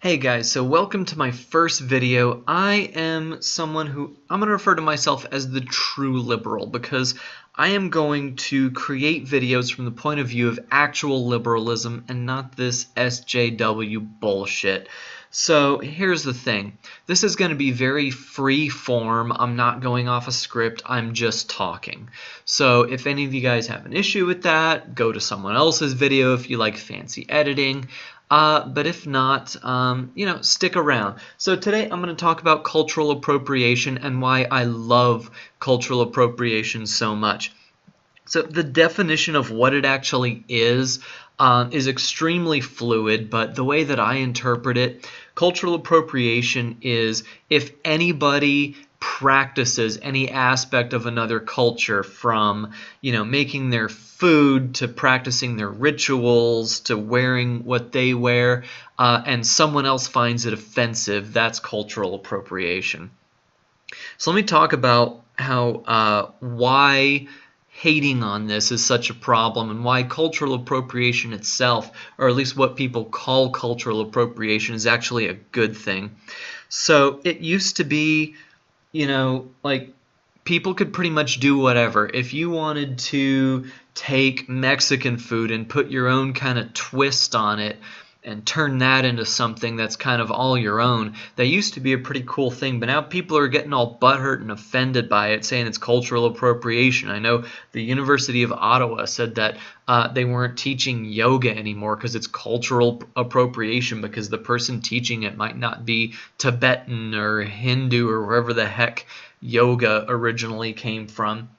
Hey guys, so welcome to my first video. I am someone who I'm going to refer to myself as the true liberal because I am going to create videos from the point of view of actual liberalism and not this SJW bullshit. So here's the thing. This is going to be very free form. I'm not going off a script. I'm just talking. So if any of you guys have an issue with that, go to someone else's video if you like fancy editing. But if not, stick around. So today I'm going to talk about cultural appropriation and why I love cultural appropriation so much. So the definition of what it actually is extremely fluid, but the way that I interpret it, cultural appropriation is if anybody practices any aspect of another culture, from making their food to practicing their rituals to wearing what they wear, and someone else finds it offensive, that's cultural appropriation. So let me talk about how why hating on this is such a problem and why cultural appropriation itself, or at least what people call cultural appropriation, is actually a good thing. So it used to be, like people could pretty much do whatever. If you wanted to take Mexican food and put your own kind of twist on it and turn that into something that's kind of all your own, that used to be a pretty cool thing, but now people are getting all butthurt and offended by it, saying it's cultural appropriation. I know the University of Ottawa said that they weren't teaching yoga anymore because it's cultural appropriation, because the person teaching it might not be Tibetan or Hindu or wherever the heck yoga originally came from.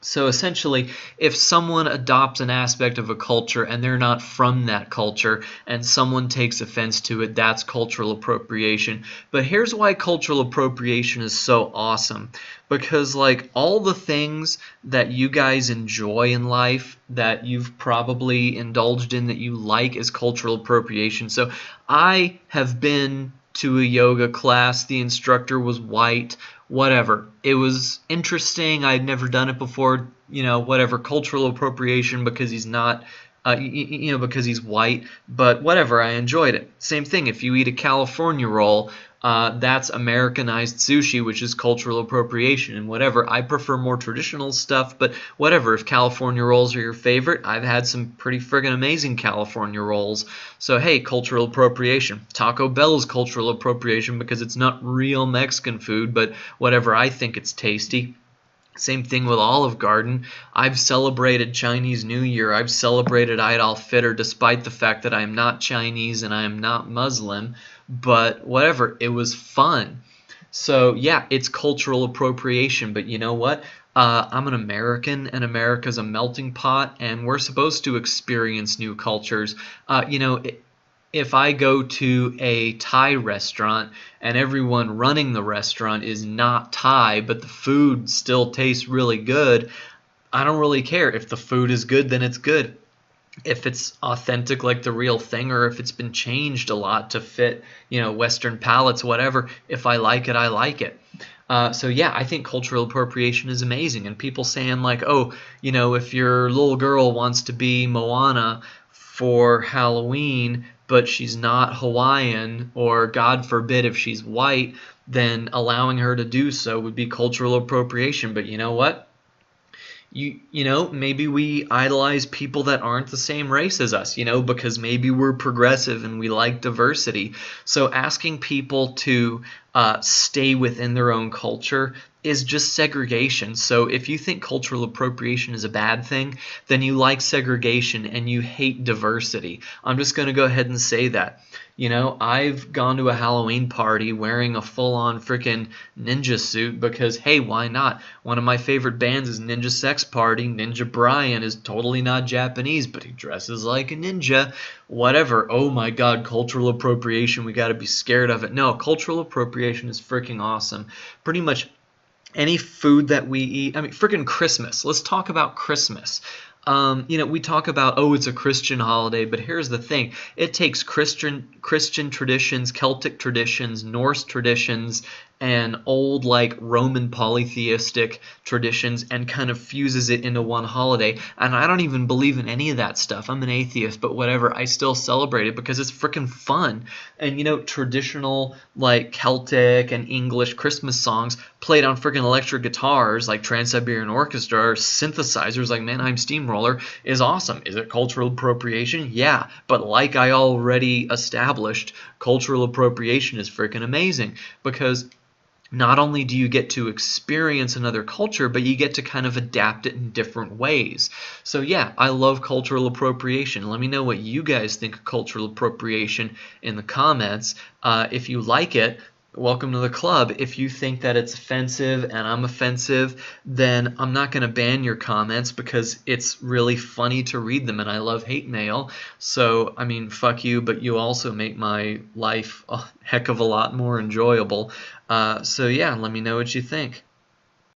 So essentially, if someone adopts an aspect of a culture and they're not from that culture and someone takes offense to it, that's cultural appropriation. But here's why cultural appropriation is so awesome. Because like all the things that you guys enjoy in life, that you've probably indulged in, that you like, is cultural appropriation. So I have been to a yoga class. The instructor was white. Whatever. It was interesting. I'd never done it before. Whatever. Cultural appropriation because he's not, because he's white. But whatever. I enjoyed it. Same thing. If you eat a California roll, that's Americanized sushi, which is cultural appropriation. And whatever. I prefer more traditional stuff, but whatever. If California rolls are your favorite, I've had some pretty friggin' amazing California rolls. So hey, cultural appropriation. Taco Bell is cultural appropriation because it's not real Mexican food, but whatever, I think it's tasty. Same thing with Olive Garden. I've celebrated Chinese New Year. I've celebrated Eid al-Fitr despite the fact that I am not Chinese and I am not Muslim. But whatever, it was fun. So yeah, it's cultural appropriation. But you know what? I'm an American, and America's a melting pot, and we're supposed to experience new cultures. If I go to a Thai restaurant and everyone running the restaurant is not Thai, but the food still tastes really good, I don't really care. If the food is good, then it's good. If it's authentic like the real thing, or if it's been changed a lot to fit, Western palates, whatever, if I like it, I like it. So yeah, I think cultural appropriation is amazing. And people saying like, oh, if your little girl wants to be Moana for Halloween, but she's not Hawaiian, or God forbid if she's white, then allowing her to do so would be cultural appropriation. But you know what? Maybe we idolize people that aren't the same race as us, because maybe we're progressive and we like diversity. So asking people to stay within their own culture is just segregation. So if you think cultural appropriation is a bad thing, then you like segregation and you hate diversity. I'm just going to go ahead and say that. I've gone to a Halloween party wearing a full-on freaking ninja suit because, hey, why not? One of my favorite bands is Ninja Sex Party. Ninja Brian is totally not Japanese, but he dresses like a ninja. Whatever. Oh my God, cultural appropriation. We got to be scared of it. No, cultural appropriation is freaking awesome. Pretty much any food that we eat. I mean, freaking Christmas. Let's talk about Christmas. We talk about, oh, it's a Christian holiday, but here's the thing. It takes Christian traditions, Celtic traditions, Norse traditions, and old like Roman polytheistic traditions and kind of fuses it into one holiday. And I don't even believe in any of that stuff. I'm an atheist, but whatever. I still celebrate it because it's freaking fun. And traditional like Celtic and English Christmas songs played on freaking electric guitars like Trans-Siberian Orchestra or synthesizers like Mannheim Steamroller is awesome. Is it cultural appropriation? Yeah. But like I already established, cultural appropriation is freaking amazing because not only do you get to experience another culture, but you get to kind of adapt it in different ways. So yeah, I love cultural appropriation. Let me know what you guys think of cultural appropriation in the comments. If you like it, welcome to the club. If you think that it's offensive and I'm offensive, then I'm not going to ban your comments because it's really funny to read them and I love hate mail. So, I mean, fuck you, but you also make my life a heck of a lot more enjoyable. So yeah, let me know what you think.